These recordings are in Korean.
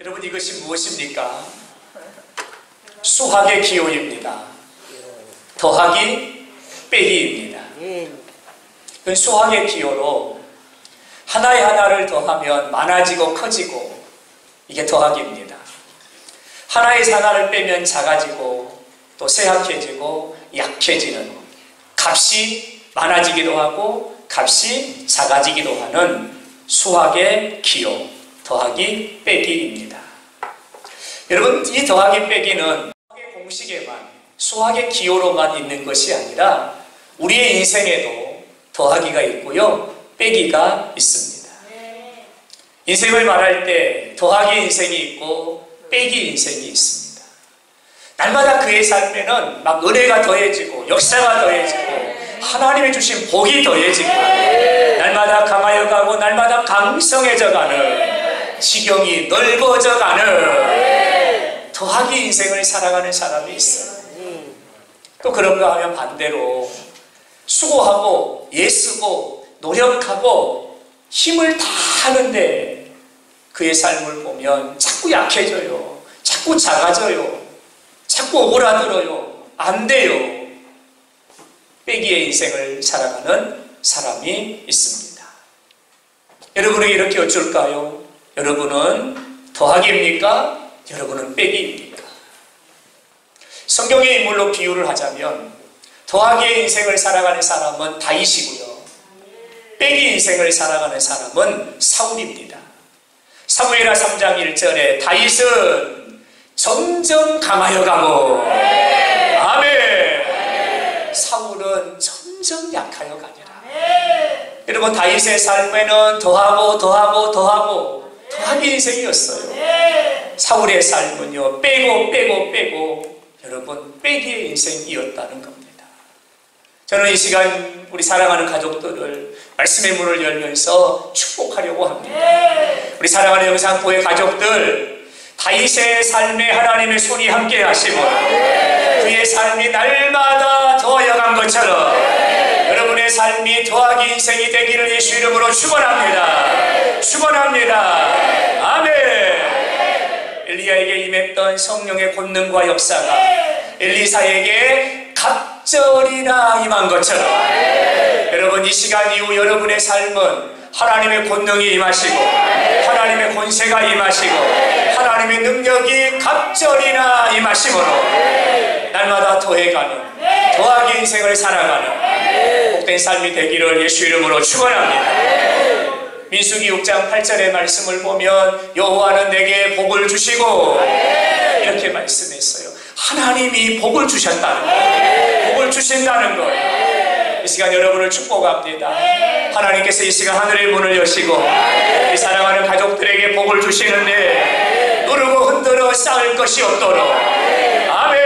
여러분, 이것이 무엇입니까? 수학의 기호입니다. 더하기 빼기입니다. 그 수학의 기호로 하나에 하나를 더하면 많아지고 커지고, 이게 더하기입니다. 하나에서 하나를 빼면 작아지고 또 쇠약해지고 약해지는, 값이 많아지기도 하고 값이 작아지기도 하는 수학의 기호, 더하기 빼기입니다. 여러분, 이 더하기 빼기는 수학의 공식에만, 수학의 기호로만 있는 것이 아니라 우리의 인생에도 더하기가 있고요, 빼기가 있습니다. 인생을 말할 때 더하기 인생이 있고 빼기 인생이 있습니다. 날마다 그의 삶에는 막 은혜가 더해지고 역사가 더해지고 하나님이 주신 복이 더해지고 날마다 강하여 가고 날마다 강성해져 가는, 지경이 넓어져 가는 더하기 인생을 살아가는 사람이 있어요. 또 그런가 하면 반대로 수고하고 애쓰고 노력하고 힘을 다 하는데 그의 삶을 보면 자꾸 약해져요. 자꾸 작아져요. 자꾸 오그라들어요. 안 돼요. 빼기의 인생을 살아가는 사람이 있습니다. 여러분에게 이렇게 어쩔까요? 여러분은 더하기입니까? 여러분은 빼기입니까? 성경의 인물로 비유를 하자면 더하기의 인생을 살아가는 사람은 다윗이고요, 빼기 인생을 살아가는 사람은 사울입니다. 사무엘하 3장 1절에 다윗은 점점 강하여 가고, 아멘. 사울은 점점 약하여 가니라. 여러분, 다윗의 삶에는 더하고 더하고 더하고 더하기 인생이었어요. 사울의 삶은요, 빼고 빼고 빼고, 여러분, 빼기의 인생이었다는 겁니다. 저는 이 시간 우리 사랑하는 가족들을 말씀의 문을 열면서 축복하려고 합니다. 우리 사랑하는 영상교회 가족들, 다윗의 삶에 하나님의 손이 함께 하시고 그의 삶이 날마다 더해간 것처럼 여러분의 삶이 더하기 인생이 되기를 예수 이름으로 축원합니다. 축원합니다. 아멘. 엘리야에게 임했던 성령의 권능과 역사가 엘리사에게 갑절이나 임한 것처럼 여러분, 이 시간 이후 여러분의 삶은 하나님의 권능이 임하시고 하나님의 권세가 임하시고 하나님의 능력이 갑절이나 임하심으로 날마다 더해가는 더하기 인생을 살아가는 복된 삶이 되기를 예수 이름으로 축원합니다. 민수기 6장 8절의 말씀을 보면 여호와는 내게 복을 주시고 이렇게 말씀했어요. 하나님이 복을 주셨다는 거예요. 복을 주신다는 거예요. 이 시간 여러분을 축복합니다. 하나님께서 이 시간 하늘의 문을 여시고 이 사랑하는 가족들에게 복을 주시는데 누르고 흔들어 쌓을 것이 없도록, 아멘.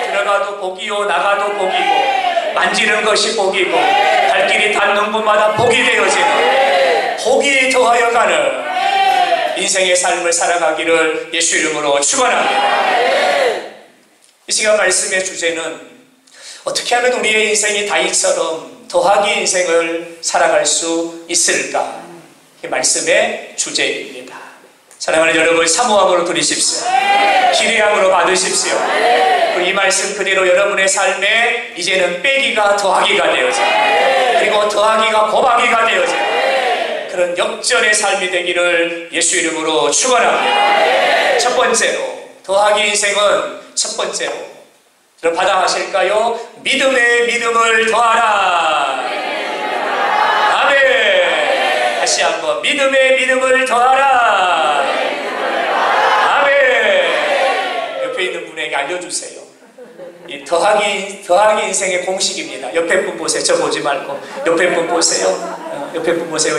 들어가도 복이요 나가도 복이고 만지는 것이 복이고 발길이 닿는 곳마다 복이 되어지는, 복이 더하여 가는 인생의 삶을 살아가기를 예수 이름으로 축원합니다. 이 시간 말씀의 주제는 어떻게 하면 우리의 인생이 다윗처럼 더하기 인생을 살아갈 수 있을까? 이 말씀의 주제입니다. 사랑하는 여러분, 사모함으로 들으십시오. 기대함으로 받으십시오. 그리고 이 말씀 그대로 여러분의 삶에 이제는 빼기가 더하기가 되어져, 그리고 더하기가 곱하기가 되어져 그런 역전의 삶이 되기를 예수 이름으로 축원합니다. 첫 번째로, 더하기 인생은 첫 번째로 여러분 받아가실까요? 믿음의 믿음을 더하라. 아멘. 다시 한번, 믿음의 믿음을 더하라. 아멘. 옆에 있는 분에게 알려주세요. 이 더하기 인생의 공식입니다. 옆에 분 보세요. 저 보지 말고 옆에 분 보세요. 옆에 분 보세요.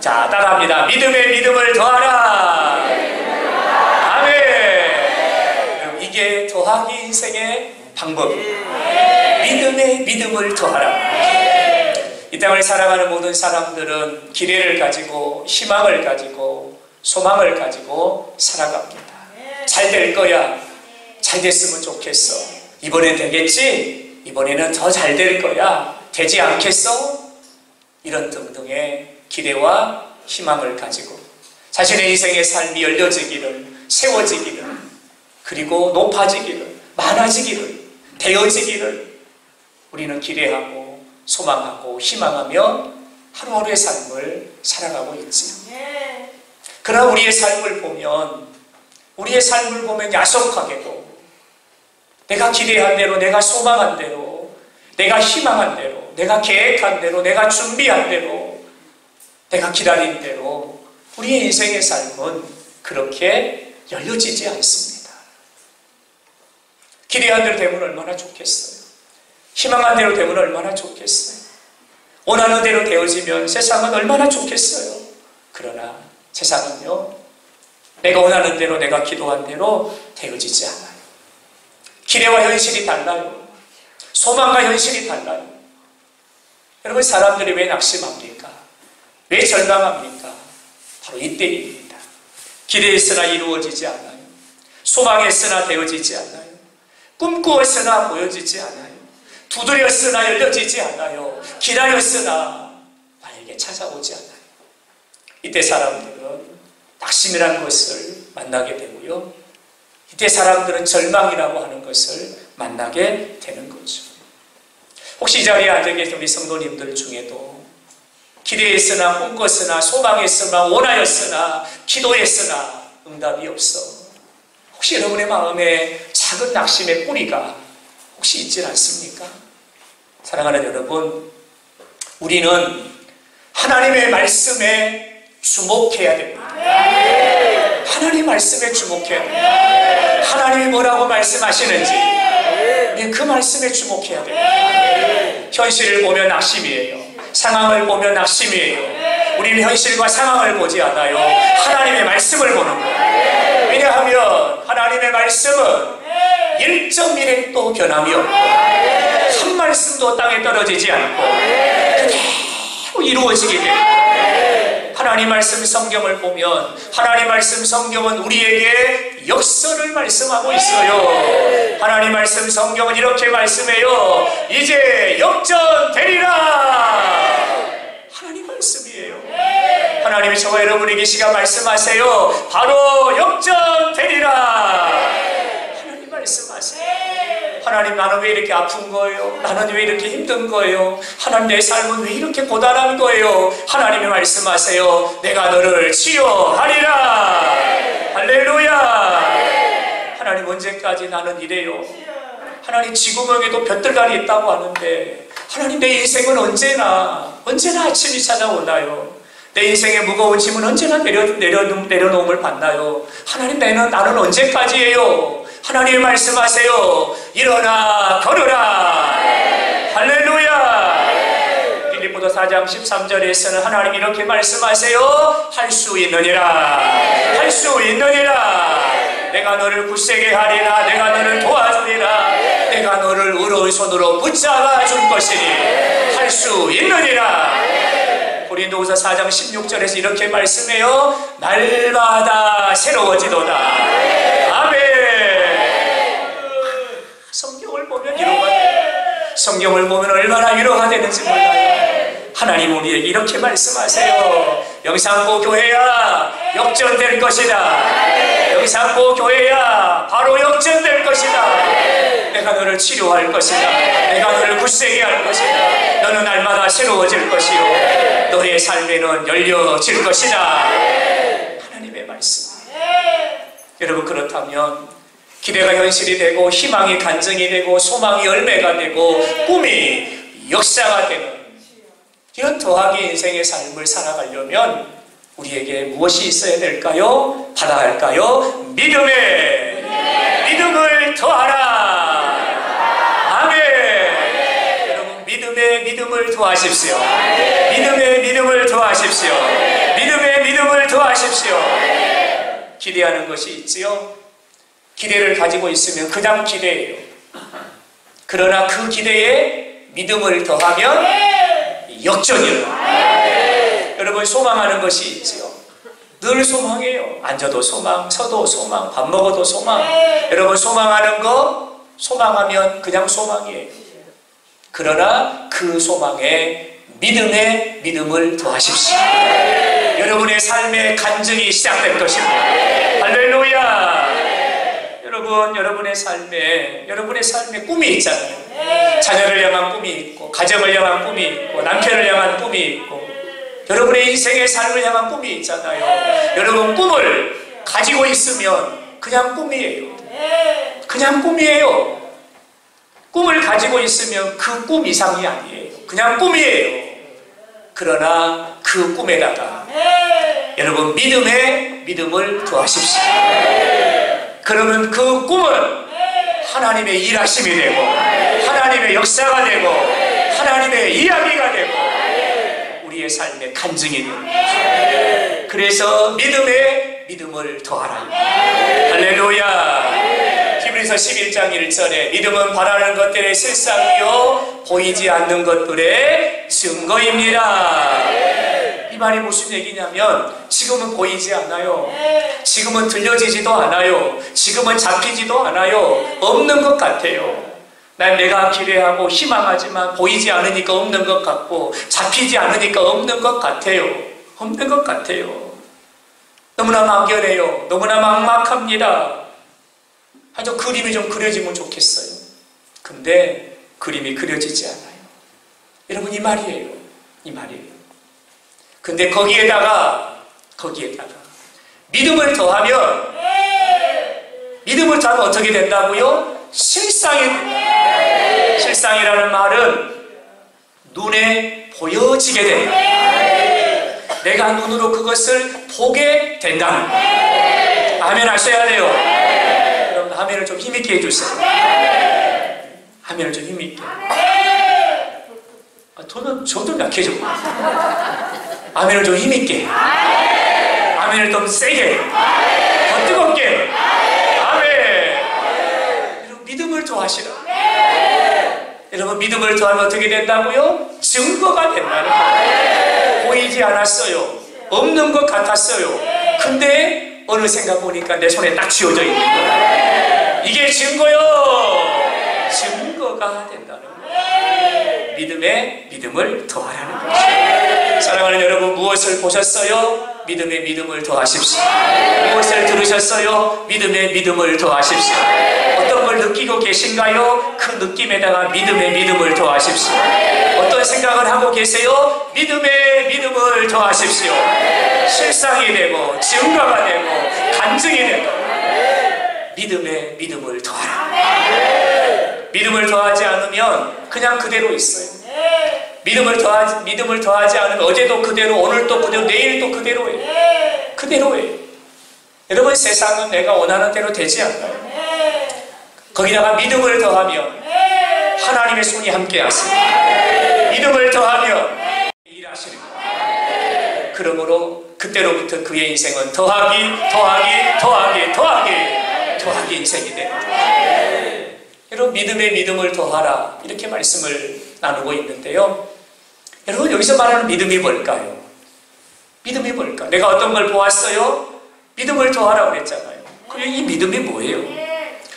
자, 따라합니다. 믿음의 믿음을 더하라. 아멘. 이게 더하기 인생의 방법입니다. 믿음의 믿음을 더하라. 이 땅을 살아가는 모든 사람들은 기대를 가지고 희망을 가지고 소망을 가지고 살아갑니다. 잘 될 거야. 잘 됐으면 좋겠어. 이번엔 되겠지? 이번에는 더 잘 될 거야. 되지 않겠어? 이런 등등의 기대와 희망을 가지고 자신의 인생의 삶이 열려지기를, 세워지기를, 그리고 높아지기를, 많아지기를, 되어지기를 우리는 기대하고 소망하고 희망하며 하루하루의 삶을 살아가고 있지요. 그러나 우리의 삶을 보면 야속하게도 내가 기대한 대로, 내가 소망한 대로, 내가 희망한 대로, 내가 계획한 대로, 내가 준비한 대로, 내가 기다린 대로 우리의 인생의 삶은 그렇게 열려지지 않습니다. 기대한 대로 되면 얼마나 좋겠어요. 희망한 대로 되면 얼마나 좋겠어요. 원하는 대로 되어지면 세상은 얼마나 좋겠어요. 그러나 세상은요, 내가 원하는 대로, 내가 기도한 대로 되어지지 않아요. 기대와 현실이 달라요. 소망과 현실이 달라요. 여러분, 사람들이 왜 낙심합니까? 왜 절망합니까? 바로 이때입니다. 기대했으나 이루어지지 않아요. 소망했으나 되어지지 않아요. 꿈꾸었으나 보여지지 않아요. 두드렸으나 열려지지 않아요. 기다렸으나 나에게 찾아오지 않아요. 이때 사람들은 낙심이라는 것을 만나게 되고요. 이때 사람들은 절망이라고 하는 것을 만나게 되는 거죠. 혹시 이 자리에 앉아 계신 우리 성도님들 중에도 기대했으나 꿈꿨으나 소망했으나 원하였으나 기도했으나 응답이 없어. 혹시 여러분의 마음에 작은 낙심의 뿌리가 혹시 있지 않습니까? 사랑하는 여러분, 우리는 하나님의 말씀에 주목해야 됩니다. 하나님의 말씀에 주목해야 됩니다. 하나님이 뭐라고 말씀하시는지 우리는 그 말씀에 주목해야 됩니다. 현실을 보면 낙심이에요. 상황을 보면 낙심이에요. 우리는 현실과 상황을 보지 않아요. 하나님의 말씀을 보는 거예요. 왜냐하면 하나님의 말씀은 1.1획도 변함이 없고 한 말씀도 땅에 떨어지지 않고 그대로 이루어지게 됩니다. 하나님 말씀 성경을 보면 하나님 말씀 성경은 우리에게 역설을 말씀하고 있어요. 하나님 말씀 성경은 이렇게 말씀해요. 이제 역전되리라. 하나님 말씀이에요. 하나님이 저와 여러분에게 시간 말씀하세요. 바로 역전되리라. 하나님 말씀하세요. 하나님, 나는 왜 이렇게 아픈 거예요? 나는 왜 이렇게 힘든 거예요? 하나님, 내 삶은 왜 이렇게 고단한 거예요? 하나님이 말씀하세요. 내가 너를 치유하리라. 할렐루야. 하나님, 언제까지 나는 이래요? 하나님, 지구명에도 볕들간이 있다고 하는데 하나님, 내 인생은 언제나 아침이 찾아오나요? 내 인생의 무거운 짐은 언제나 내려놓음을 받나요? 하나님, 나는 언제까지예요? 하나님 말씀하세요. 일어나 걸어라. 할렐루야. 빌립보서 4장 13절에서는 하나님 이렇게 말씀하세요. 할 수 있느니라. 할 수 있느니라. 내가 너를 굳세게 하리라. 내가 너를 도와주리라. 내가 너를 의로운 손으로 붙잡아 줄 것이니 할 수 있느니라. 고린도후서 4장 16절에서 이렇게 말씀해요. 날마다 새로워지도다. 아멘. 성경을 보면 위로가 돼요. 성경을 보면 얼마나 위로가 되는지 몰라요. 하나님 우리에게 이렇게 말씀하세요. 영산포 교회야, 역전될 것이다. 영산포 교회야, 바로 역전될 것이다. 내가 너를 치료할 것이다. 내가 너를 굳세게 할 것이다. 너는 날마다 새로워질 것이요, 너의 삶에는 열려질 것이다. 하나님의 말씀. 여러분, 그렇다면 기대가 현실이 되고 희망이 간증이 되고 소망이 열매가 되고 꿈이 역사가 되는 이런 더하기 인생의 삶을 살아가려면 우리에게 무엇이 있어야 될까요? 받아야 할까요? 믿음을 더하라. 아멘. 여러분, 믿음을 더하십시오. 믿음을 더하십시오. 믿음을 더하십시오. 기대하는 것이 있지요. 기대를 가지고 있으면 그냥 기대예요. 그러나 그 기대에 믿음을 더하면 역전이에요. 여러분, 소망하는 것이 있지요. 늘 소망해요. 앉아도 소망, 서도 소망, 밥 먹어도 소망. 여러분, 소망하는 거, 소망하면 그냥 소망이에요. 그러나 그 소망에 믿음을 더하십시오. 여러분의 삶의 간증이 시작될 것입니다. 할렐루야. 여러분, 여러분의 삶에 꿈이 있잖아요. 자녀를 향한 꿈이 있고, 가정을 향한 꿈이 있고, 남편을 향한 꿈이 있고, 여러분의 인생의 삶을 향한 꿈이 있잖아요. 여러분, 꿈을 가지고 있으면 그냥 꿈이에요. 그냥 꿈이에요. 꿈을 가지고 있으면 그 꿈 이상이 아니에요. 그냥 꿈이에요. 그러나 그 꿈에다가 여러분 믿음을 더하십시오. 그러면 그 꿈은 하나님의 일하심이 되고, 하나님의 역사가 되고, 하나님의 이야기가 되고, 우리의 삶의 간증이 됩니다. 그래서 믿음을 더하라. 할렐루야. 히브리서 11장 1절에 믿음은 바라는 것들의 실상이요 보이지 않는 것들의 증거입니다. 이 말이 무슨 얘기냐면 지금은 보이지 않아요. 지금은 들려지지도 않아요. 지금은 잡히지도 않아요. 없는 것 같아요. 내가 기대하고 희망하지만 보이지 않으니까 없는 것 같고, 잡히지 않으니까 없는 것 같아요. 없는 것 같아요. 너무나 막연해요. 너무나 막막합니다. 아주 그림이 좀 그려지면 좋겠어요. 근데 그림이 그려지지 않아요. 여러분, 이 말이에요. 이 말이에요. 근데 거기에다가 믿음을 더하면 어떻게 된다고요? 실상이 됩니다. 실상이라는 말은 눈에 보여지게 됩니다. 내가 눈으로 그것을 보게 된다는 거예요. 아멘 하셔야 돼요. 여러분, 아멘을 좀 힘있게 해주세요. 아멘을 좀 힘있게. 저도 약해졌고. 아멘을 좀 힘있게. 아멘을 좀 세게. 더 뜨겁게. 아멘. 여러분, 믿음을 더하시라. 여러분, 믿음을 더하면 어떻게 된다고요? 증거가 된다는 거예요. 보이지 않았어요. 없는 것 같았어요. 근데 어느샌가 보니까 내 손에 딱 쥐어져 있는 거예요. 이게 증거요. 증거가 된다는 거예요. 믿음을 더하라는 것이에요. 사랑하는 여러분, 무엇을 보셨어요? 믿음의 믿음을 더하십시오. 무엇을 들으셨어요? 믿음의 믿음을 더하십시오. 어떤 걸 느끼고 계신가요? 그 느낌에다가 믿음의 믿음을 더하십시오. 어떤 생각을 하고 계세요? 믿음의 믿음을 더하십시오. 실상이 되고 증거가 되고 간증이 되고 믿음의 믿음을 더하라. 믿음을 더하지 않으면 그냥 그대로 있어요. 믿음을 더하지 않으면 어제도 그대로, 오늘도 그대로, 내일도 그대로예요. 그대로예요. 여러분, 세상은 내가 원하는 대로 되지 않아요. 거기다가 믿음을 더하면 하나님의 손이 함께 하십니다. 믿음을 더하면 일하시는 거예요. 그러므로 그때로부터 그의 인생은 더하기 인생이 됩니다. 여러분, 믿음의 믿음을 더하라, 이렇게 말씀을 나누고 있는데요. 여러분, 여기서 말하는 믿음이 뭘까요? 믿음이 뭘까? 내가 어떤 걸 보았어요? 믿음을 더하라고 그랬잖아요. 그럼 이 믿음이 뭐예요?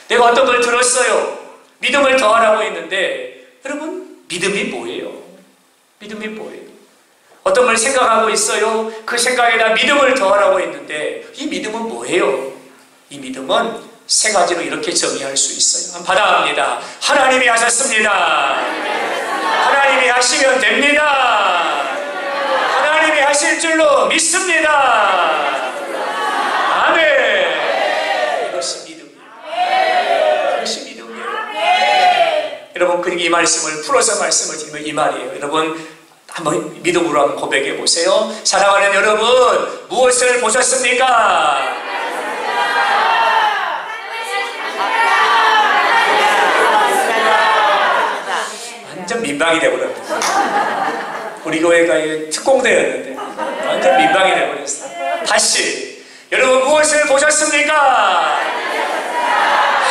내가 어떤 걸 들었어요? 믿음을 더하라고 했는데, 여러분, 믿음이 뭐예요? 믿음이 뭐예요? 어떤 걸 생각하고 있어요? 그 생각에다 믿음을 더하라고 했는데, 이 믿음은 뭐예요? 이 믿음은 세 가지로 이렇게 정의할 수 있어요. 한번 받아갑니다. 하나님이 하셨습니다. 하나님이 하시면 됩니다. 하나님이 하실 줄로 믿습니다. 아멘. 이것이 믿음이에요. 이것이 믿음이에요. 여러분, 그러니까 이 말씀을 풀어서 말씀을 드리면 이 말이에요. 여러분, 한번 믿음으로 한번 고백해 보세요. 사랑하는 여러분, 무엇을 보셨습니까? 완전 민방이 되어버렸어요. 우리 교회가 특공대였는데 완전 민방이 되어버렸어요. 다시, 여러분, 무엇을 보셨습니까?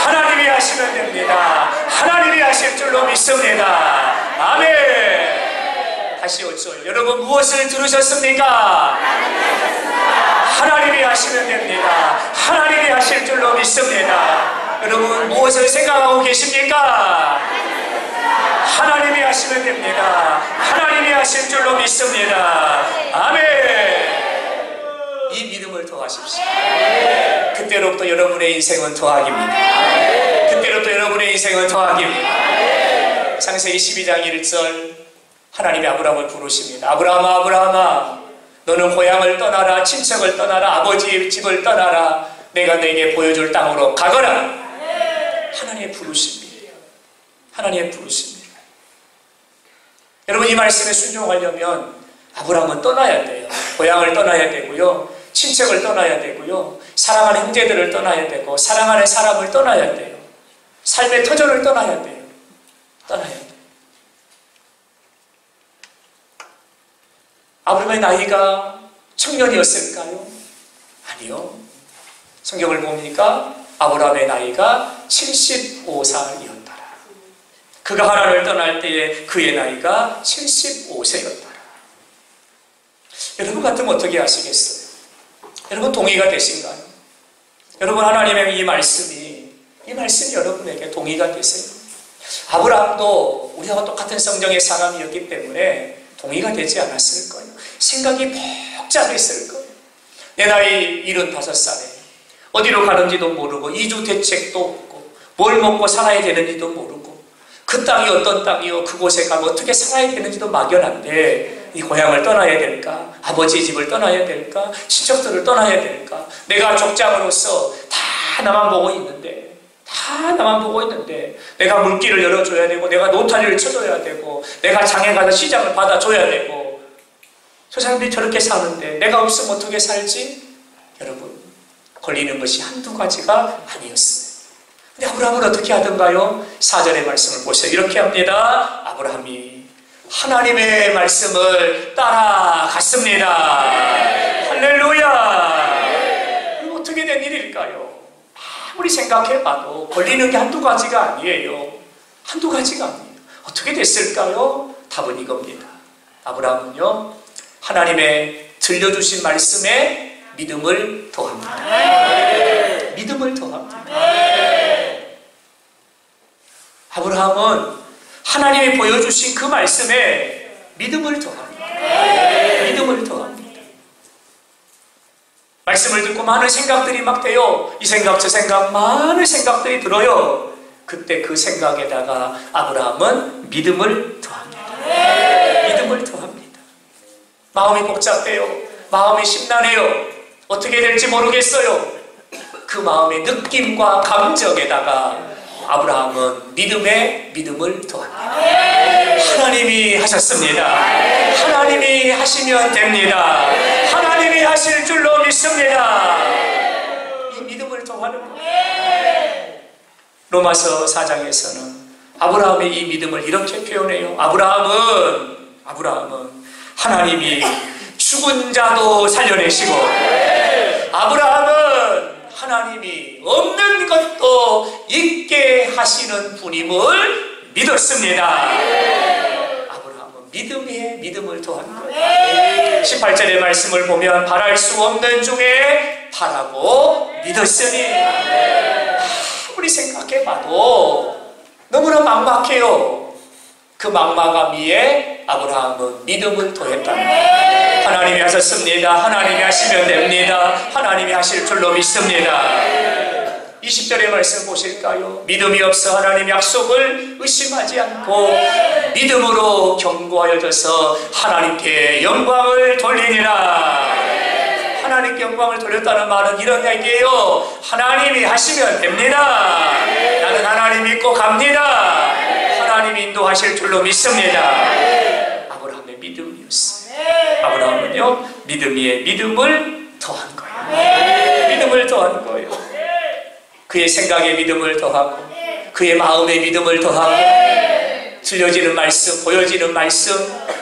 하나님이 하시면 됩니다. 하나님이 하실 줄로 믿습니다. 아멘. 다시 5절. 여러분, 무엇을 들으셨습니까? 하나님이 하시면 됩니다. 하나님이 하실 줄로 믿습니다. 여러분, 무엇을 생각하고 계십니까? 하나님이 하시면 됩니다. 하나님이 하실 줄로 믿습니다. 아멘. 이 믿음을 더하십시오. 그때로부터 여러분의 인생은 더하기입니다. 그때로부터 여러분의 인생은 더하기입니다. 창세기 12장 1절 하나님이 아브라함을 부르십니다. 아브라함아, 아브라함아, 너는 고향을 떠나라, 친척을 떠나라, 아버지의 집을 떠나라, 내가 너에게 보여줄 땅으로 가거라. 하나님의 부르십니다. 하나님의 부르십니다. 여러분, 이 말씀에 순종하려면 아브라함은 떠나야 돼요. 고향을 떠나야 되고요, 친척을 떠나야 되고요, 사랑하는 형제들을 떠나야 되고, 사랑하는 사람을 떠나야 돼요. 삶의 터전을 떠나야 돼요. 떠나야 돼요. 아브라함의 나이가 청년이었을까요? 아니요. 성경을 보니까 아브라함의 나이가 75살이었더라. 그가 하란을 떠날 때에 그의 나이가 75세였더라. 여러분 같으면 어떻게 하시겠어요? 여러분 동의가 되신가요? 여러분, 하나님의 이 말씀이 여러분에게 동의가 되세요? 아브라함도 우리와 똑같은 성정의 사람이었기 때문에 동의가 되지 않았을 거예요. 생각이 복잡했을 거예요. 내 나이 75살에 어디로 가는지도 모르고, 이주 대책도 없고, 뭘 먹고 살아야 되는지도 모르고, 그 땅이 어떤 땅이요, 그곳에 가면 어떻게 살아야 되는지도 막연한데, 이 고향을 떠나야 될까? 아버지의 집을 떠나야 될까? 친척들을 떠나야 될까? 내가 족장으로서 다 나만 보고 있는데, 내가 물길을 열어줘야 되고, 내가 노타리를 쳐줘야 되고, 내가 장에 가서 시장을 받아줘야 되고, 저 사람들이 저렇게 사는데 내가 없으면 어떻게 살지? 여러분, 걸리는 것이 한두 가지가 아니었어요. 근데 아브라함은 어떻게 하던가요? 4절의 말씀을 보세요. 이렇게 합니다. 아브라함이 하나님의 말씀을 따라갔습니다. 할렐루야. 그럼 어떻게 된 일일까요? 아무리 생각해봐도 걸리는 게 한두 가지가 아니에요. 한두 가지가 아니에요. 어떻게 됐을까요? 답은 이겁니다. 아브라함은요, 하나님의 들려주신 말씀에 믿음을 더합니다. 믿음을 더합니다. 아브라함은 하나님이 보여주신 그 말씀에 믿음을 더합니다. 믿음을 더합니다. 말씀을 듣고 많은 생각들이 막 돼요. 이 생각 저 생각 많은 생각들이 들어요. 그때 그 생각에다가 아브라함은 믿음을 더합니다. 믿음을 더합니다. 마음이 복잡해요. 마음이 심란해요. 어떻게 될지 모르겠어요. 그 마음의 느낌과 감정에다가 아브라함은 믿음을 더합니다. 하나님이 하셨습니다. 하나님이 하시면 됩니다. 하나님이 하실 줄로 믿습니다. 이 믿음을 더하는 거예요. 로마서 4장에서는 아브라함의 이 믿음을 이렇게 표현해요. 아브라함은 하나님이 죽은 자도 살려내시고, 아브라함은 하나님이 없는 것도 있게 하시는 분임을 믿었습니다. 아브라함은 믿음에 믿음을 더한 거예요. 18절의 말씀을 보면 바랄 수 없는 중에 바라고 믿었으니, 아무리 생각해봐도 너무나 막막해요. 그 막막함 위에 아브라함은 믿음을 더했다는 거예요. 하나님이 하셨습니다. 하나님이 하시면 됩니다. 하나님이 하실 줄로 믿습니다. 20절의 말씀 보실까요? 믿음이 없어 하나님 약속을 의심하지 않고 믿음으로 견고하여져서 하나님께 영광을 돌리니라. 하나님께 영광을 돌렸다는 말은 이런 얘기예요. 하나님이 하시면 됩니다. 나는 하나님 믿고 갑니다. 하나님이 인도하실 줄로 믿습니다. 아브라함의 믿음이었어요. 아브라함은요, 믿음 위에 믿음을 더한 거예요. 믿음을 더한 거예요. 그의 생각에 믿음을 더하고, 그의 마음에 믿음을 더하고, 들려지는 말씀, 보여지는 말씀,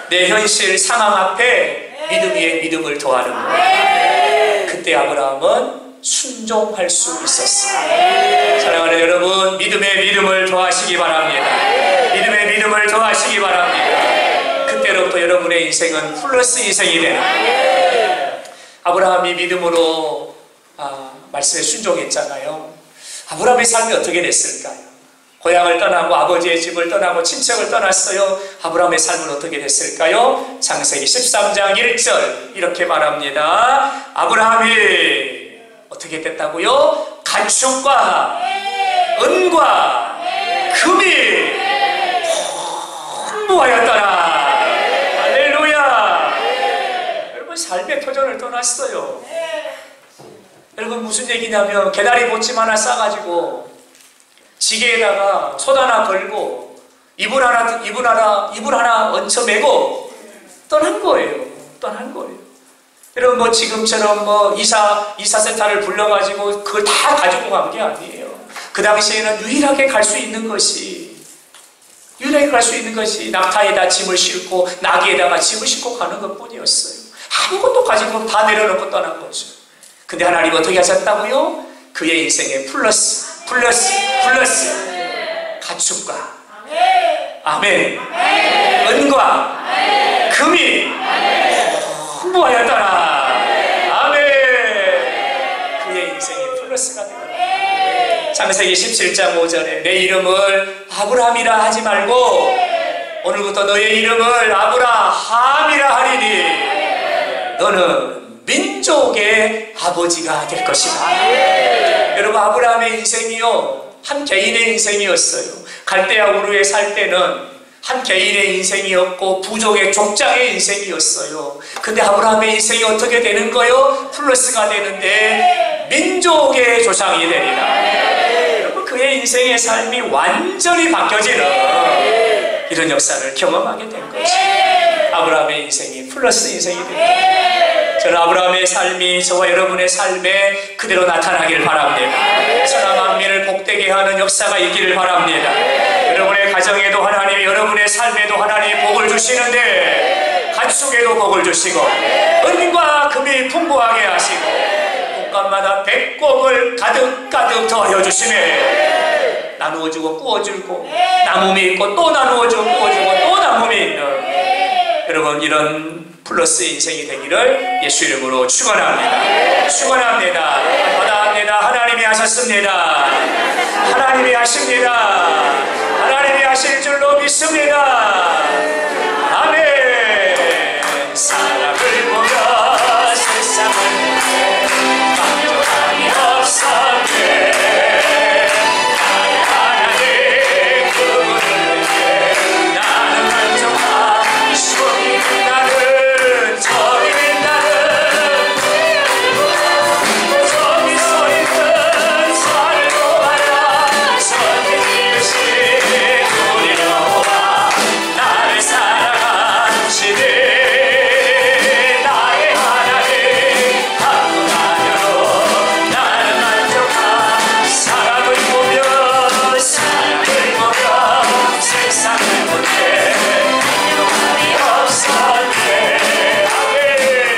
내 현실 상황 앞에 믿음 위에 믿음을 더하는 거예요. 그때 아브라함은 순종할 수 있었어요. 사랑하는 여러분, 믿음에 믿음을 더하시기 바랍니다. 믿음에 믿음을 더하시기 바랍니다. 그때로부터 여러분의 인생은 플러스 인생이 되는 거예요. 아브라함이 믿음으로 말씀에 순종했잖아요. 아브라함의 삶이 어떻게 됐을까요? 고향을 떠나고 아버지의 집을 떠나고 친척을 떠났어요. 아브라함의 삶은 어떻게 됐을까요? 창세기 13장 1절 이렇게 말합니다. 아브라함이 어떻게 됐다고요? 가축과 은과 금이 풍부하였더라. 할렐루야. 여러분 삶의 표준을 떠났어요. 여러분 무슨 얘기냐면 개다리 보침 하나 싸가지고 지게에다가 솥 하나 걸고 이불 하나 얹혀매고 떠난 거예요. 떠난 거예요. 여러분 뭐 지금처럼 뭐 이사센터를 불러가지고 그걸 다 가지고 간 게 아니에요. 그 당시에는 유일하게 갈 수 있는 것이 낙타에다 짐을 싣고 나귀에다가 짐을 싣고 가는 것뿐이었어요. 아무것도 가지고 다 내려놓고 떠난 거죠. 근데 하나님 어떻게 하셨다고요? 그의 인생에 플러스 가축과 아멘 은과 금이 풍부하였더라. 아멘. 그의 인생에 플러스가 되더라. 창세기 17장 5절에 내 이름을 아브라함이라 하지 말고 오늘부터 너의 이름을 아브라함이라 하리니 너는 민족의 아버지가 될 것이다. 여러분 아브라함의 인생이요 한 개인의 인생이었어요. 갈대아 우르에 살 때는 한 개인의 인생이었고 부족의 족장의 인생이었어요. 근데 아브라함의 인생이 어떻게 되는 거요? 플러스가 되는데 민족의 조상이 되리라. 여러분 그의 인생의 삶이 완전히 바뀌어지는 이런 역사를 경험하게 된 거죠. 아브라함의 인생이 플러스 인생이 됩니다. 저는 아브라함의 삶이 저와 여러분의 삶에 그대로 나타나길 바랍니다. 천하 만민을 복되게 하는 역사가 있기를 바랍니다. 여러분의 가정에도 하나님이 여러분의 삶에도 하나님이 복을 주시는데 가축에도 복을 주시고 은과 금이 풍부하게 하시고 곳간마다 백곡을 가득가득 더하여 주시네. 나누어주고 구워주고 나눔이 있고 또 나누어주고 구워주고 또 나눔이 있는 여러분 이런 플러스 인생이 되기를 예수 이름으로 축원합니다. 축원합니다. 받아합니다. 하나님이 하셨습니다. 하나님이 하십니다. 하나님이 하실 줄로 믿습니다. 아멘. 사랑을 보며 세상을 만족함이 없었네. 나의 하나님 그분을 위해 나는 만족하고 싶은 나는 저리 나는 저기 서있는 산을 보아라. 선생님 우리로와 나를 사랑하시네. 나의 하나님 한분하여로 나는 만족하. 사랑을 보며 세상을 못해 영원히 없었네. 아멘.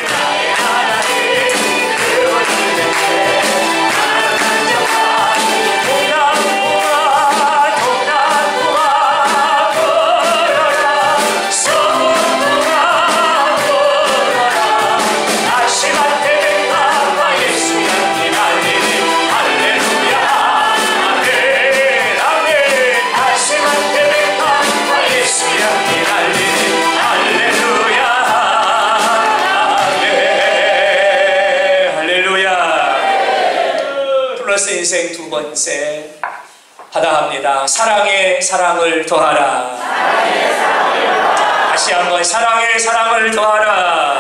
나의 하나님 그분을 위해 나는 만족하. 동남부와 걸어라. 서북부와 걸어라. 다시마테 백합과 예수 향기 날리니 할렐루야. 아멘. 아멘. 다시마테 백합과 예수 향기 날리니 할렐루야. 아멘. 할렐루야. 플러스 인생 두 번째 하다합니다. 사랑에 사랑을 더하라. 다시 한번 사랑에 사랑을 더하라.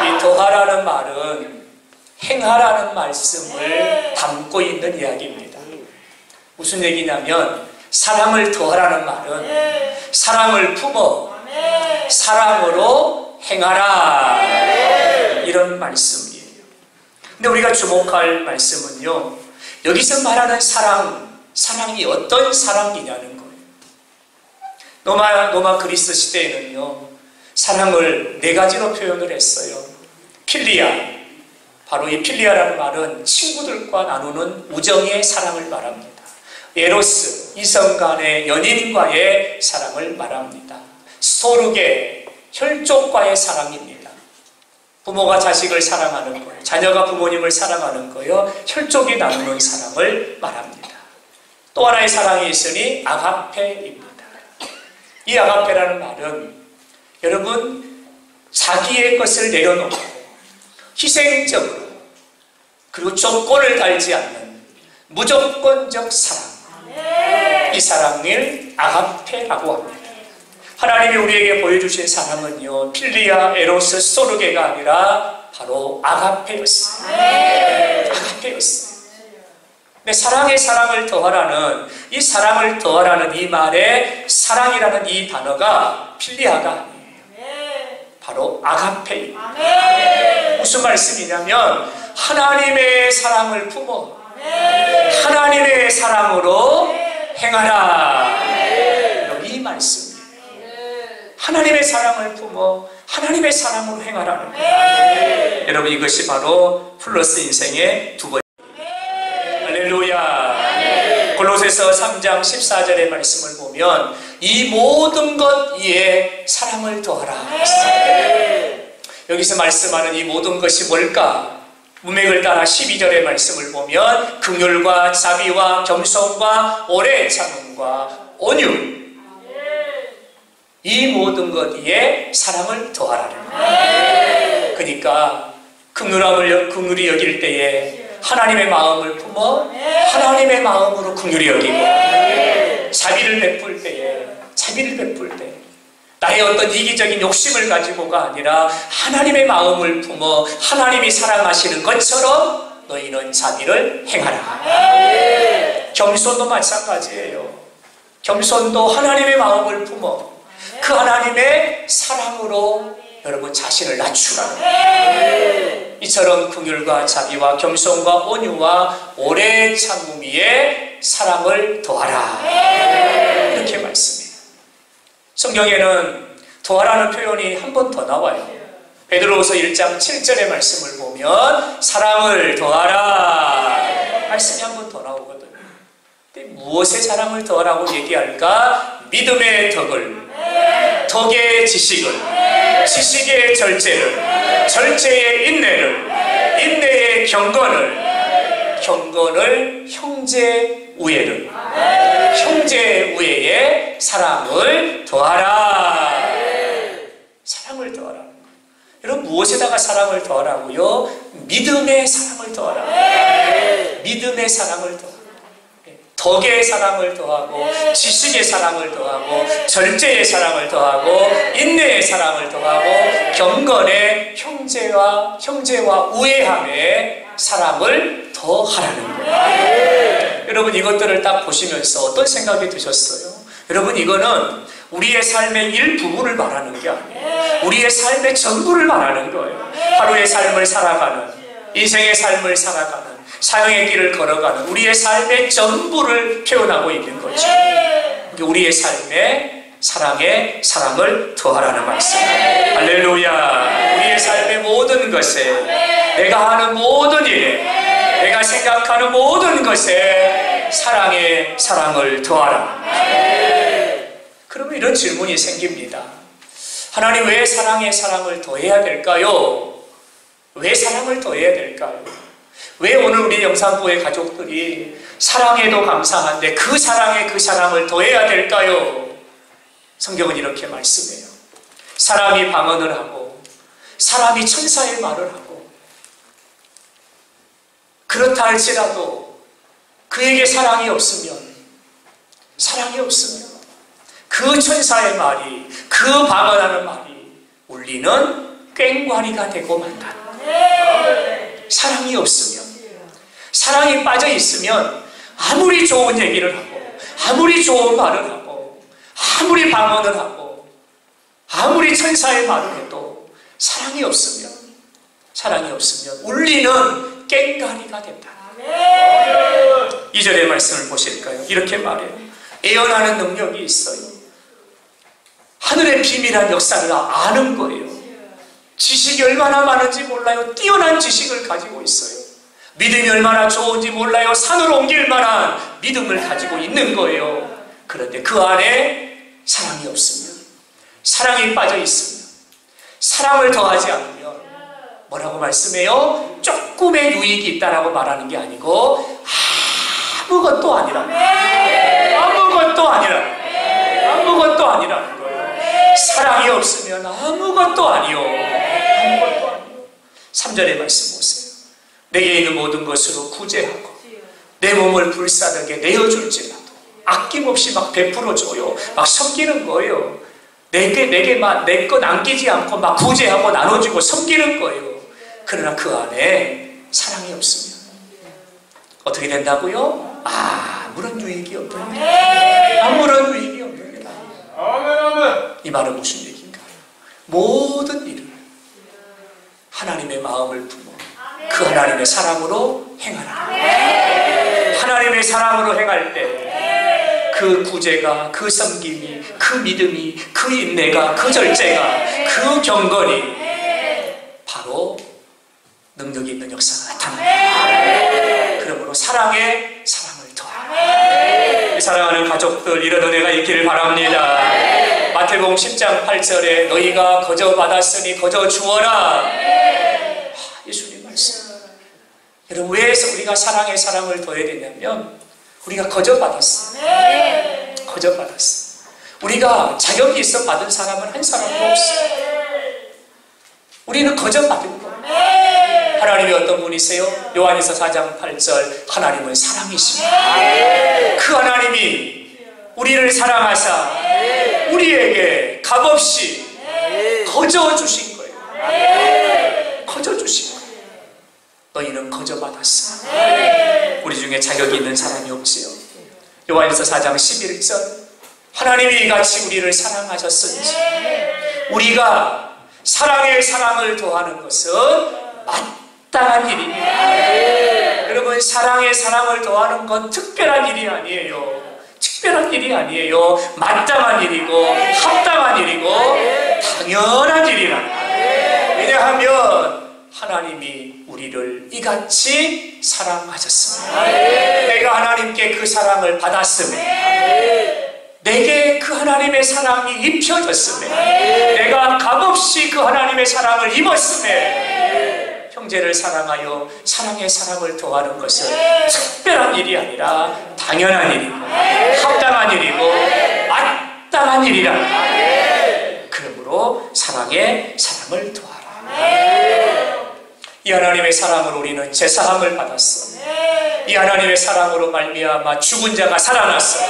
이 더하라는 말은 행하라는 말씀을 담고 있는 이야기입니다. 무슨 얘기냐면 사랑을 더하라는 말은 사랑을 품어 사랑으로 행하라 이런 말씀이에요. 근데 우리가 주목할 말씀은요 여기서 말하는 사랑이 어떤 사랑이냐는 거예요. 로마 그리스 시대에는요 사랑을 네 가지로 표현을 했어요. 필리아, 바로 이 필리아라는 말은 친구들과 나누는 우정의 사랑을 말합니다. 에로스, 이성 간의 연인과의 사랑을 말합니다. 스토르게, 혈족과의 사랑입니다. 부모가 자식을 사랑하는 거예요. 자녀가 부모님을 사랑하는 거예요. 혈족이 나누는 사랑을 말합니다. 또 하나의 사랑이 있으니 아가페입니다. 이 아가페라는 말은 여러분 자기의 것을 내려놓고 희생적으로 그리고 조건을 달지 않는 무조건적 사랑, 이 사랑을 아가페라고 합니다. 하나님이 우리에게 보여주신 사랑은요, 필리아, 에로스, 소르게가 아니라 바로 아가페였어요. 아가페였어요. 근데 사랑의 사랑을 더하라는 이 사랑을 더하라는 이 말에 사랑이라는 이 단어가 필리아가 아니에요. 바로 아가페입니다. 무슨 말씀이냐면 하나님의 사랑을 품어 하나님의 사랑으로 행하라. 이 말씀이에요. 하나님의 사랑을 품어 하나님의 사랑으로 행하라는 거예요. 여러분 이것이 바로 플러스 인생의 두 번째. 할렐루야. 골로새서 3장 14절의 말씀을 보면 이 모든 것 위에 사랑을 더하라. 여기서 말씀하는 이 모든 것이 뭘까? 문맥을 따라 12절의 말씀을 보면 긍휼과 자비와 겸손과 오래 참음과 온유, 이 모든 것 위에 사랑을 더하라는 거예요. 그러니까 긍휼히 여길 때에 하나님의 마음을 품어 하나님의 마음으로 긍휼히 여기고, 자비를 베풀 때에 자비를 베풀 때 나의 어떤 이기적인 욕심을 가지고가 아니라 하나님의 마음을 품어 하나님이 사랑하시는 것처럼 너희는 자비를 행하라. 겸손도 마찬가지예요. 겸손도 하나님의 마음을 품어 그 하나님의 사랑으로 여러분 자신을 낮추라. 이처럼 긍휼과 자비와 겸손과 온유와 오래 참음 위에 사랑을 더하라. 이렇게 말씀해요. 성경에는 더하라는 표현이 한 번 더 나와요. 베드로후서 1장 7절의 말씀을 보면 사랑을 더하라 말씀이 한 번 더 나오거든요. 근데 무엇에 사랑을 더하라고 얘기할까? 믿음의 덕을, 덕의 지식을, 지식의 절제를, 절제의 인내를, 인내의 경건을, 경건을 형제 우애를, 형제 우애에 사랑을 더하라. 사랑을 더하라. 여러분 무엇에다가 사랑을 더하라고요? 믿음의 사랑을 더하라. 믿음의 사랑을 더하라. 덕의 사랑을 더하고, 지식의 사랑을 더하고, 절제의 사랑을 더하고, 인내의 사랑을 더하고, 경건의 형제와 우애함의 사랑을 더하라는 거예요. 여러분 이것들을 딱 보시면서 어떤 생각이 드셨어요? 여러분 이거는 우리의 삶의 일부분을 말하는 게 아니에요. 우리의 삶의 전부를 말하는 거예요. 하루의 삶을 살아가는, 인생의 삶을 살아가는, 사형의 길을 걸어가는 우리의 삶의 전부를 표현하고 있는 거죠. 우리의 삶에 사랑을 더하라는 말씀. 할렐루야. 우리의 삶의 모든 것에, 내가 하는 모든 일에, 내가 생각하는 모든 것에 사랑의 사랑을 더하라. 그러면 이런 질문이 생깁니다. 하나님 왜 사랑의 사랑을 더해야 될까요? 왜 사랑을 더해야 될까요? 왜 오늘 우리 영산부의 가족들이 사랑해도 감사한데 그 사랑을 더해야 될까요? 성경은 이렇게 말씀해요. 사람이 방언을 하고 사람이 천사의 말을 하고 그렇다 할지라도 그에게 사랑이 없으면 그 천사의 말이, 그 방언하는 말이 울리는 꽹과리가 되고 만다. 사랑이 없으면, 사랑이 빠져 있으면 아무리 좋은 얘기를 하고 아무리 좋은 말을 하고 아무리 방언을 하고 아무리 천사의 말을 해도 사랑이 없으면 울리는 꽹과리가 된다. 2절의 말씀을 보실까요? 이렇게 말해요. 예언하는 능력이 있어요. 하늘의 비밀한 역사를 아는 거예요. 지식이 얼마나 많은지 몰라요. 뛰어난 지식을 가지고 있어요. 믿음이 얼마나 좋은지 몰라요. 산을 옮길 만한 믿음을 가지고 있는 거예요. 그런데 그 안에 사랑이 없으면, 사랑이 빠져 있으면, 사랑을 더하지 않으면 뭐라고 말씀해요? 조금의 유익이 있다라고 말하는 게 아니고 아무것도 아니라 아무것도 아니라는 거예요. 아무것도 아니라는 거예요. 사랑이 없으면 아무것도 아니요. 아무것도 아니요. 3절의 말씀 보세요. 내게 있는 모든 것으로 구제하고 내 몸을 불사르게 내어줄지라도 아낌없이 막 베풀어줘요. 막 섬기는 거예요. 내게만 내 것 남기지 않고 막 구제하고 나눠주고 섬기는 거예요. 그러나 그 안에 사랑이 없으면 어떻게 된다고요? 아무런 유익이 없는 아무런 유익이 없는 게 이 말은 무슨 얘기인가요? 모든 일을 하나님의 마음을 품어 그 하나님의 사랑으로 행하라. 하나님의 사랑으로 행할 때 그 구제가, 그 섬김이, 그 믿음이, 그 인내가, 그 절제가, 그 경건이 바로 능력이 있는 역사가 나타납니다. 그러므로 사랑에 사랑을 더하라. 사랑하는 가족들, 이런 은혜가 있기를 바랍니다. 마태복음 10장 8절에 너희가 거저 받았으니 거저 주어라. 예수님 말씀. 여러분, 왜 우리가 사랑에 사랑을 더해야 되냐면 우리가 거저 받았어요. 거저 받았어요. 우리가 자격이 있어 받은 사람은 한 사람도 없어요. 우리는 거저 받은 거예요. 하나님이 어떤 분이세요? 요한일서 4장 8절 하나님은 사랑이십니다. 그 하나님이 우리를 사랑하사 우리에게 값없이 거저 주신 거예요. 거저 주신 거예요. 너희는 거저 받았어. 우리 중에 자격이 있는 사람이 없지요. 요한일서 4장 11절 하나님이 이같이 우리를 사랑하셨은지 우리가 사랑에 사랑을 더하는 것은 마땅한 일입니다. 여러분, 사랑에 사랑을 더하는 건 특별한 일이 아니에요. 특별한 일이 아니에요. 마땅한 일이고 합당한 일이고 당연한 일이라. 왜냐하면 하나님이 우리를 이같이 사랑하셨습니다. 내가 하나님께 그 사랑을 받았음에 내게 그 하나님의 사랑이 입혀졌음에 내가 값없이 그 하나님의 사랑을 입었음에 형제를 사랑하여 사랑에 사랑을 더하는 것은 특별한 일이 아니라 당연한 일이고 합당한 일이고 마땅한 일이라. 그러므로 사랑에 사랑을 더하라. 이 하나님의 사랑으로 우리는 제사함을 받았어. 이 하나님의 사랑으로 말미암아 죽은 자가 살아났어.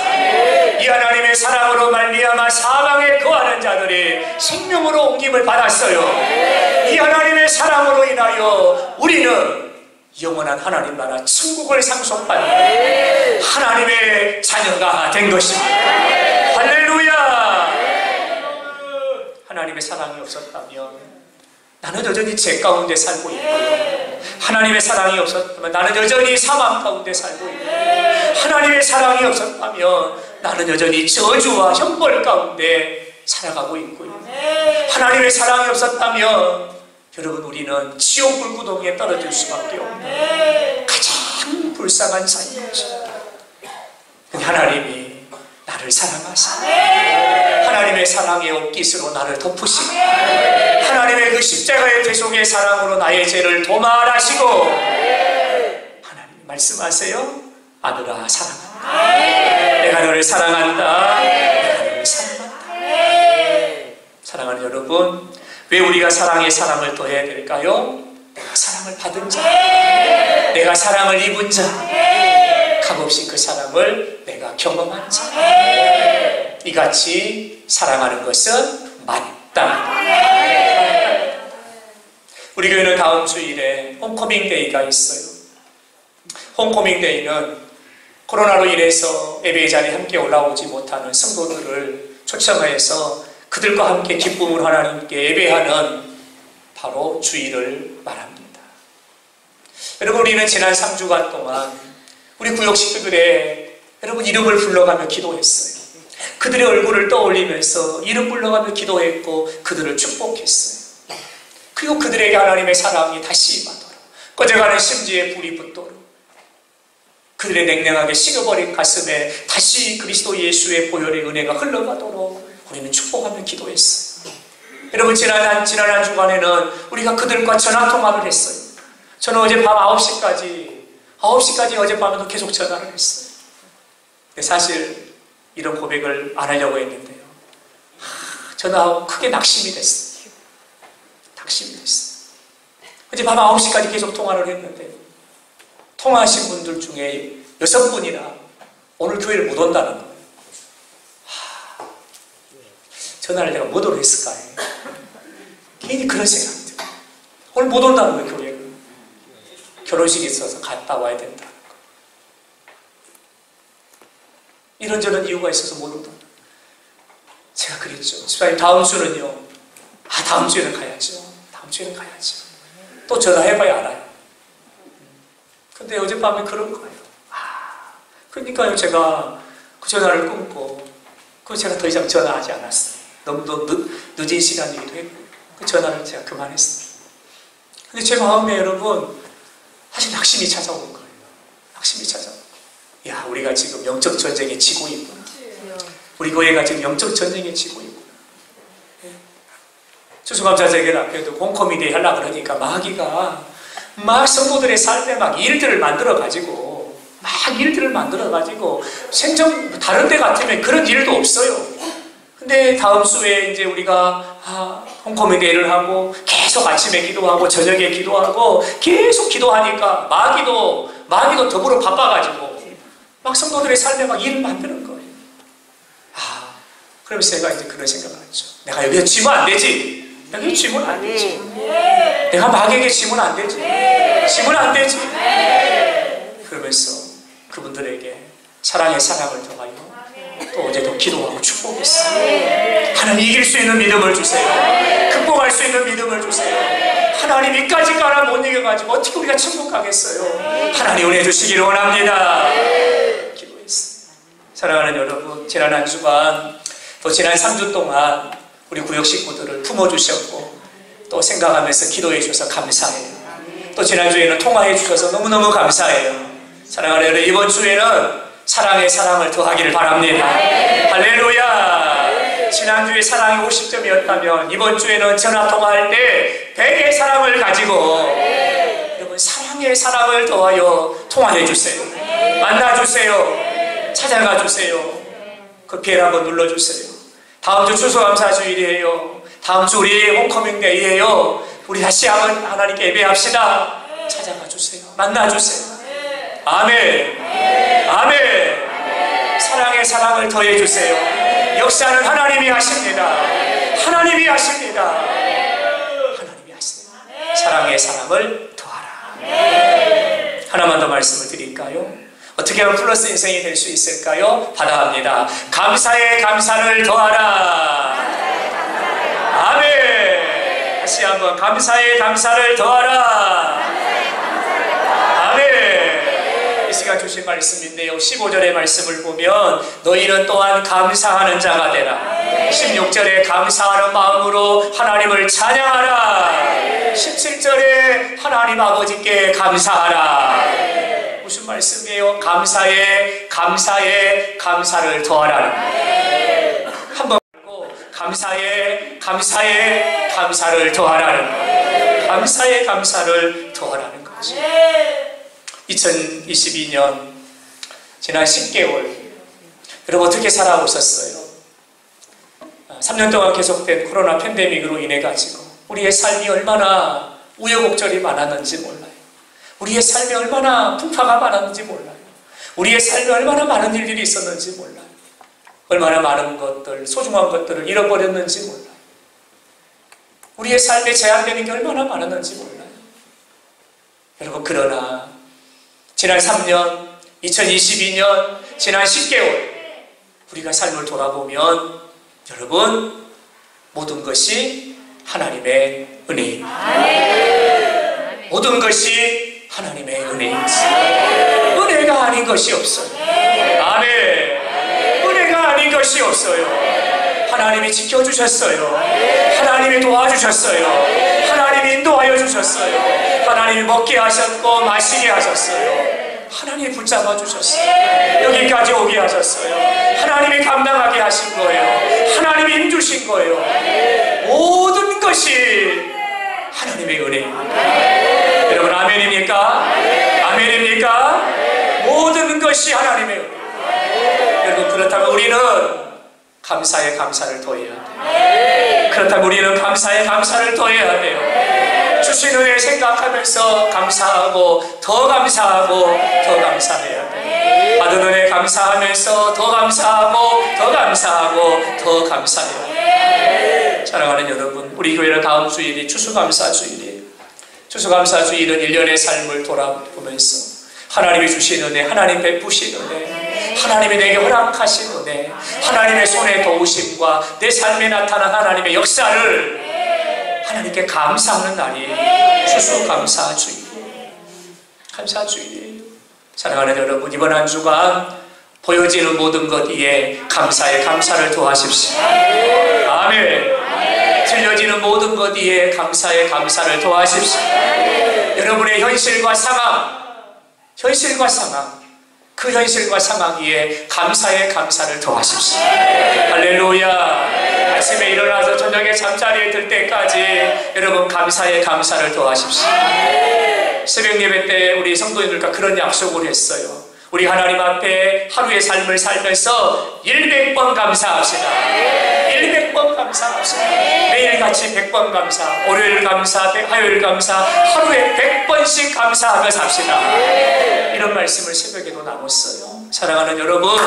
이 하나님의 사랑으로 말미암아 사방에 거하는 자들이 생명으로 옮김을 받았어요. 이 하나님의 사랑으로 인하여 우리는 영원한 하나님 나라 천국을 상속받는 하나님의 자녀가 된 것입니다. 할렐루야. 하나님의 사랑이 없었다면 나는 여전히 죄 가운데 살고 있고요. 하나님의 사랑이 없었다면 나는 여전히 사망 가운데 살고 있고요. 하나님의 사랑이 없었다면 나는 여전히 저주와 형벌 가운데 살아가고 있고요. 하나님의 사랑이 없었다면 여러분, 우리는 지옥 불구덩이에 떨어질 수밖에 없는 가장 불쌍한 삶이죠. 하나님이 나를 사랑하사 하나님의 사랑의 옷깃으로 나를 덮으시고 하나님의 그 십자가의 대속의 사랑으로 나의 죄를 도말하시고 하나님 말씀하세요. 아들아 사랑한다. 내가 너를 사랑한다. 내가 너를 사랑한다. 사랑하는 여러분, 왜 우리가 사랑에 사랑을 더해야 될까요? 내가 사랑을 받은 자, 내가 사랑을 입은 자, 값없이 그 사랑을 내가 경험한 자, 이같이 사랑하는 것은 마땅하다. 우리 교회는 다음 주일에 홈커밍 데이가 있어요. 홈커밍 데이는 코로나로 인해서 예배의 자리에 함께 올라오지 못하는 성도들을 초청해서 그들과 함께 기쁨을 하나님께 예배하는 바로 주일을 말합니다. 여러분, 우리는 지난 3주간 동안 우리 구역 식구들의 여러분 이름을 불러가며 기도했어요. 그들의 얼굴을 떠올리면서 이름 불러가며 기도했고 그들을 축복했어요. 그리고 그들에게 하나님의 사랑이 다시 임하도록, 꺼져가는 심지에 불이 붙도록, 그들의 냉랭하게 식어버린 가슴에 다시 그리스도 예수의 보혈의 은혜가 흘러가도록 우리는 축복하며 기도했어요. 여러분, 지난 한 주간에는 우리가 그들과 전화통화를 했어요. 저는 어젯밤 9시까지 어젯밤에도 계속 전화를 했어요. 근데 사실 이런 고백을 안 하려고 했는데요. 전화하고 크게 낙심이 됐어요. 낙심이 됐어요. 어제 밤 9시까지 계속 통화를 했는데 통화하신 분들 중에 6분이나 오늘 교회를 못 온다는 거예요. 전화를 내가 못 오려 했을까요? 괜히 그런 생각이 들어요. 오늘 못 온다는 거예요, 교회를. 결혼식이 있어서 갔다 와야 된다는 거. 이런저런 이유가 있어서 못 온다. 제가 그랬죠. 집사님 다음 주는요. 다음 주에는 가야죠. 다음 주에는 가야죠. 또 전화해봐야 알아요. 근데 어젯밤에 그런 거예요. 그러니까요, 제가 그 전화를 끊고, 제가 더 이상 전화하지 않았어요. 너무 늦은 시간이기도 했고, 그 전화를 제가 그만했어요. 근데 제 마음에 여러분, 사실 낙심이 찾아온 거예요. 낙심이 찾아온 거예요. 야, 우리가 지금 영적 전쟁에 지고 있구나. 우리 교회가 지금 영적 전쟁에 지고 있구나. 추수감사절에 앞에도 홈커미디 하려고 그러니까 마귀가 막 성도들의 삶에 막 일들을 만들어가지고 생전 다른 데 같으면 그런 일도 없어요. 근데 다음 주에 이제 우리가 홈커미디를 하고 계속 아침에 기도하고 저녁에 기도하고 계속 기도하니까 마귀도 더불어 바빠가지고 막 성도들의 삶에 막 일을 만드는 거예요. 그러면서 제가 이제 그런 생각을 했죠. 내가 여기서 지면 안 되지. 여기 지면 안 되지. 내가 마귀에게 지면 안 되지. 지면 안 되지. 그러면서 그분들에게 사랑의 사랑을 더하여 또 어제도 기도하고 축복했어요. 하나님 이길 수 있는 믿음을 주세요. 극복할 수 있는 믿음을 주세요. 하나님 이까지 가라 못 이겨가지고 어떻게 우리가 천국 가겠어요. 하나님 은혜 주시기를 원합니다. 기도했어요. 사랑하는 여러분, 지난 한 주간 또 지난 3주 동안 우리 구역 식구들을 품어주셨고 또 생각하면서 기도해 주셔서 감사해요. 또 지난주에는 통화해 주셔서 너무너무 감사해요. 사랑하는 여러분, 이번 주에는 사랑의 사랑을 더하기를 바랍니다. 할렐루야. 지난주에 사랑이 50점이었다면 이번 주에는 전화통화할 때 100의 사랑을 가지고 여러분 사랑의 사랑을 더하여 통화해 주세요. 만나주세요. 찾아가 주세요. 그 벨 한번 눌러주세요. 다음 주 추수감사주일이에요. 다음 주 우리 홈커밍데이에요. 우리 다시 한번 하나님께 예배합시다. 찾아가 주세요. 만나 주세요. 아멘. 아멘. 사랑의 사랑을 더해 주세요. 역사는 하나님이 하십니다. 하나님이 하십니다. 하나님이 하십니다. 사랑의 사랑을 더하라. 하나만 더 말씀을 드릴까요? 어떻게 하면 플러스 인생이 될 수 있을까요? 받아갑니다. 감사에 감사를 더하라. 아멘. 다시 한번 감사에 감사를 더하라. 아멘. 이 시간 주신 말씀인데요. 15절의 말씀을 보면 너희는 또한 감사하는 자가 되라. 16절에 감사하는 마음으로 하나님을 찬양하라. 17절에 하나님 아버지께 감사하라. 무슨 말씀이에요? 감사에 감사를 더하라는 한번 말고 감사에 감사를 더하라는 감사에 감사를 더하라는 거죠. 2022년 지난 10개월 여러분 어떻게 살아오셨어요? 3년 동안 계속된 코로나 팬데믹으로 인해 가지고 우리의 삶이 얼마나 우여곡절이 많았는지 몰라요. 우리의 삶에 얼마나 풍파가 많았는지 몰라요. 우리의 삶에 얼마나 많은 일들이 있었는지 몰라요. 얼마나 많은 것들, 소중한 것들을 잃어버렸는지 몰라요. 우리의 삶에 제한되는 게 얼마나 많았는지 몰라요. 여러분 그러나 지난 3년, 2022년, 지난 10개월 우리가 삶을 돌아보면 여러분 모든 것이 하나님의 은혜입니다. 모든 것이 하나님의 은혜입니다. 은혜가 아닌 것이 없어요. 아멘. 은혜가 아닌 것이 없어요. 하나님이 지켜주셨어요. 하나님이 도와주셨어요. 하나님이 인도하여 주셨어요. 하나님이 먹게 하셨고 마시게 하셨어요. 하나님이 붙잡아 주셨어요. 여기까지 오게 하셨어요. 하나님이 감당하게 하신 거예요. 하나님이 힘주신 거예요. 모든 것이 하나님의 은혜입니다. 여러분 아멘입니까? 아멘입니까? 모든 것이 하나님의 은혜. 여러분 그렇다면 우리는 감사에 감사를 더해야 돼요. 그렇다면 우리는 감사에 감사를 더해야 돼요. 주신 은혜 생각하면서 감사하고 더 감사하고 더 감사해야 돼요. 받은 은혜 감사하면서 더 감사하고 더 감사하고 더 감사해야 돼요. 사랑하는 여러분, 우리 교회는 다음 주일이 추수감사 주일이에요. 추수감사 주일은 1년의 삶을 돌아보면서 하나님이 주신 은혜, 하나님 베푸신 은혜, 하나님이 내게 허락하신 은혜, 하나님의 손의 도우심과 내 삶에 나타난 하나님의 역사를 하나님께 감사하는 날이 추수감사주일이에요. 감사주일이에요. 사랑하는 여러분, 이번 한 주간 보여지는 모든 것 위에 감사에 감사를 더하십시오. 아멘. 들려지는 모든 것 위에 감사에 감사를 더하십시오. 여러분의 현실과 상황, 그 현실과 상황 위에 감사에 감사를 더하십시오. 할렐루야. 아침에 일어나서 저녁에 잠자리에 들 때까지 여러분 감사에 감사를 더하십시오. 새벽 예배 때 우리 성도님들과 그런 약속을 했어요. 우리 하나님 앞에 하루의 삶을 살면서 100번 감사합시다. 100번 감사합시다. 매일같이 100번 감사, 월요일 감사, 화요일 감사, 하루에 100번씩 감사하며 삽시다. 이런 말씀을 새벽에도 나눴어요. 사랑하는 여러분,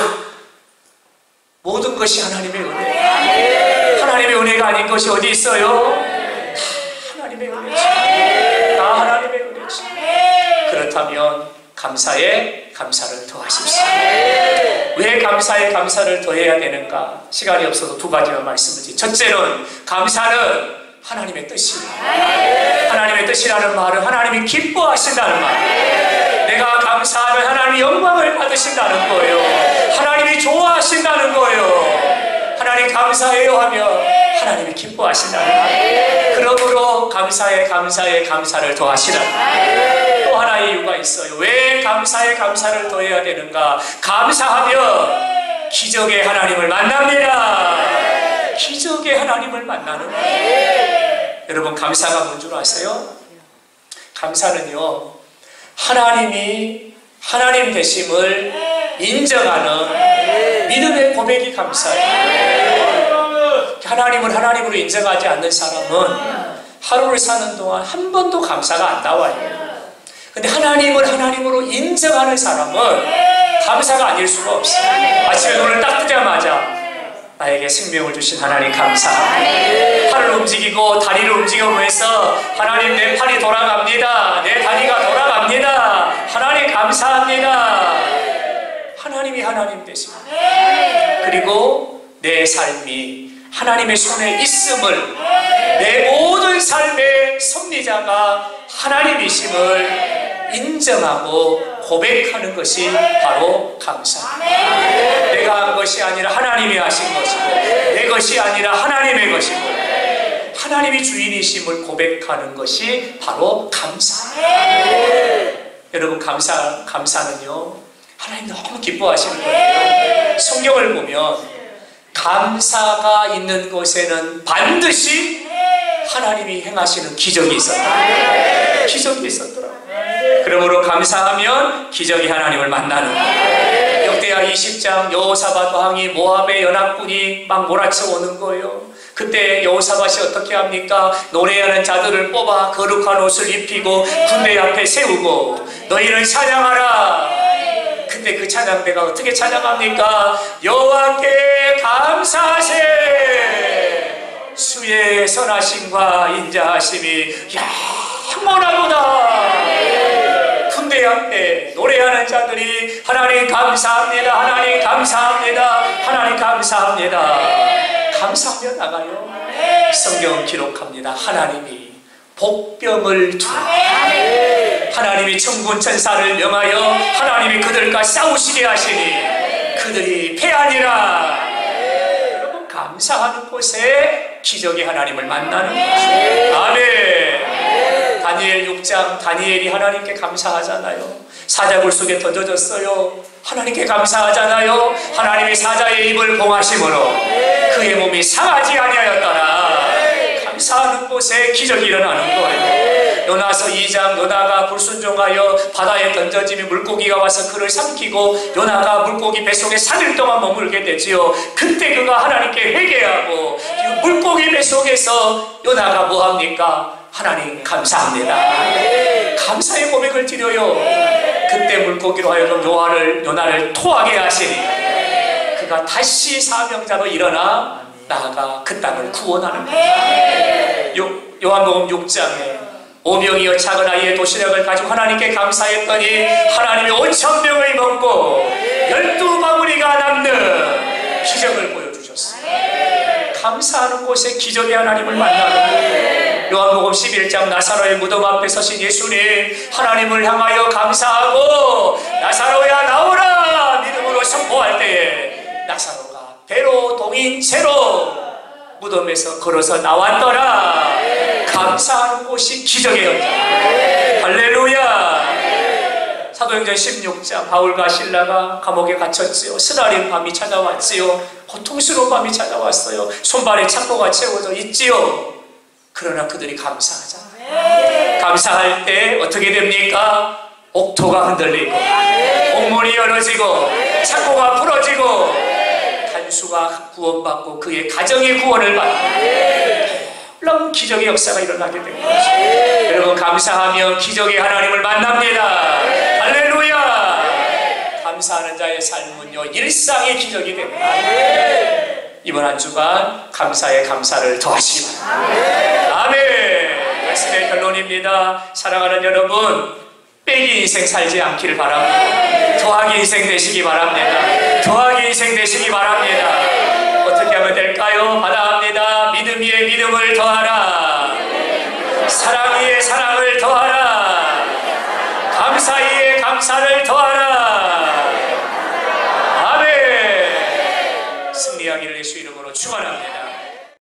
모든 것이 하나님의 은혜. 하나님의 은혜가 아닌 것이 어디 있어요? 다 하나님의 은혜지. 다 하나님의 은혜지. 그렇다면 감사에 감사를 더하십시오. 왜 감사에 감사를 더해야 되는가? 시간이 없어서 두 가지만 말씀드리죠. 첫째는 감사는 하나님의 뜻이에요. 하나님의 뜻이라는 말은 하나님이 기뻐하신다는 말. 내가 감사하면 하나님이 영광을 받으신다는 거예요. 하나님이 좋아하신다는 거예요. 하나님 감사해요 하면 하나님이 기뻐하신다는 말. 그러므로 감사에 감사를 더하시라는 말. 또 하나의 이유가 있어요. 왜 감사에 감사를 더해야 되는가? 감사하면 기적의 하나님을 만납니다. 기적의 하나님을 만나는 거예요. 여러분, 감사가 뭔 줄 아세요? 감사는요, 하나님이 하나님 되심을 인정하는 믿음의 고백이 감사예요. 하나님을 하나님으로 인정하지 않는 사람은 하루를 사는 동안 한 번도 감사가 안 나와요. 근데 하나님을 하나님으로 인정하는 사람은 감사가 아닐 수가 없어요. 아침에 눈을 딱 뜨자마자 나에게 생명을 주신 하나님 감사합니다. 팔을 움직이고 다리를 움직여보면서 하나님 내 팔이 돌아갑니다. 내 다리가 돌아갑니다. 하나님 감사합니다. 하나님이 하나님 되십니다. 그리고 내 삶이 하나님의 손에 있음을, 내 모든 삶의 섭리자가 하나님이심을 인정하고 고백하는 것이 바로 감사입니다. 내가 한 것이 아니라 하나님이 하신 것이고, 내 것이 아니라 하나님의 것이고, 하나님이 주인이심을 고백하는 것이 바로 감사입니다. 여러분, 감사는요, 하나님 너무 기뻐하시는 거예요. 성경을 보면 감사가 있는 곳에는 반드시 하나님이 행하시는 기적이 있었더라고요. 기적이 있었더라고요. 그러므로 감사하면 기적이 하나님을 만나는 거예요. 역대하 20장 여호사밧 왕이 모압의 연합군이 막 몰아쳐 오는 거예요. 그때 여호사밧이 어떻게 합니까? 노래하는 자들을 뽑아 거룩한 옷을 입히고 군대 앞에 세우고 너희는 찬양하라. 근데 그 찬양대가 어떻게 찬양합니까? 여호와께 감사하세. 주의 선하심과 인자하심이 영원하도다. 군대 앞에 노래하는 자들이 하나님 감사합니다. 하나님 감사합니다. 하나님 감사합니다. 감사하며 나가요. 성경은 기록합니다. 하나님이 복병을 두어 하나님이 천군 천사를 명하여 하나님이 그들과 싸우시게 하시니 그들이 패하니라. 여러분, 감사하는 곳에 기적의 하나님을 만나는 것이죠. 아멘. 다니엘 6장 다니엘이 하나님께 감사하잖아요. 사자굴 속에 던져졌어요. 하나님께 감사하잖아요. 하나님이 사자의 입을 봉하심으로 그의 몸이 상하지 아니하였더라. 감사하는 곳에 기적이 일어나는 거예요. 요나서 2장 요나가 불순종하여 바다에 던져지며 물고기가 와서 그를 삼키고 요나가 물고기 뱃속에 3일 동안 머물게 되지요. 그때 그가 하나님께 회개하고 물고기 뱃속에서 요나가 뭐합니까? 하나님 감사합니다. 감사의 고백을 드려요. 그때 물고기로 하여금 요나를 토하게 하시니 그가 다시 사명자로 일어나 나아가 그 땅을 구원하는 거예요. 요한복음 6장에 오병이어 작은 아이의 도시락을 가지고 하나님께 감사했더니 하나님이 5,000명을 먹고 12바구니가 남는 기적을 보여주셨어요. 감사하는 곳에 기적의 하나님을 만나는 거예요. 요한복음 11장 나사로의 무덤 앞에 서신 예수님 하나님을 향하여 감사하고 나사로야 나오라 믿음으로 선포할 때에 나사로가 배로 동인 채로 무덤에서 걸어서 나왔더라. 감사하는 곳이 기적의 현장. 할렐루야. 사도행전 16장 바울과 실라가 감옥에 갇혔지요. 쓰라린 밤이 찾아왔지요. 고통스러운 밤이 찾아왔어요. 손발에 착고가 채워져 있지요. 그러나 그들이 감사하잖아요. 감사할 때 어떻게 됩니까? 옥토가 흔들리고 옥문이 열어지고 착고가 풀어지고 단수가 구원받고 그의 가정의 구원을 받고 놀라운 기적의 역사가 일어나게 된 것이죠. 여러분 감사하며 기적의 하나님을 만납니다. 할렐루야. 감사하는 자의 삶은요 일상의 기적이 됩니다. 이번 한 주간 감사에 감사를 더하시기 바랍니다. 아멘. 말씀의 결론입니다. 사랑하는 여러분 빼기 인생 살지 않기를 바랍니다. 더하기 인생 되시기 바랍니다. 더하기 인생 되시기 바랍니다. 어떻게 하면 될까요? 바라합니다. 믿음 위에 믿음을 더하라. 사랑 위에 사랑을 더하라. 감사 위에 감사를 더하라. 아멘. 승리하기를 예수 이름으로 축원합니다.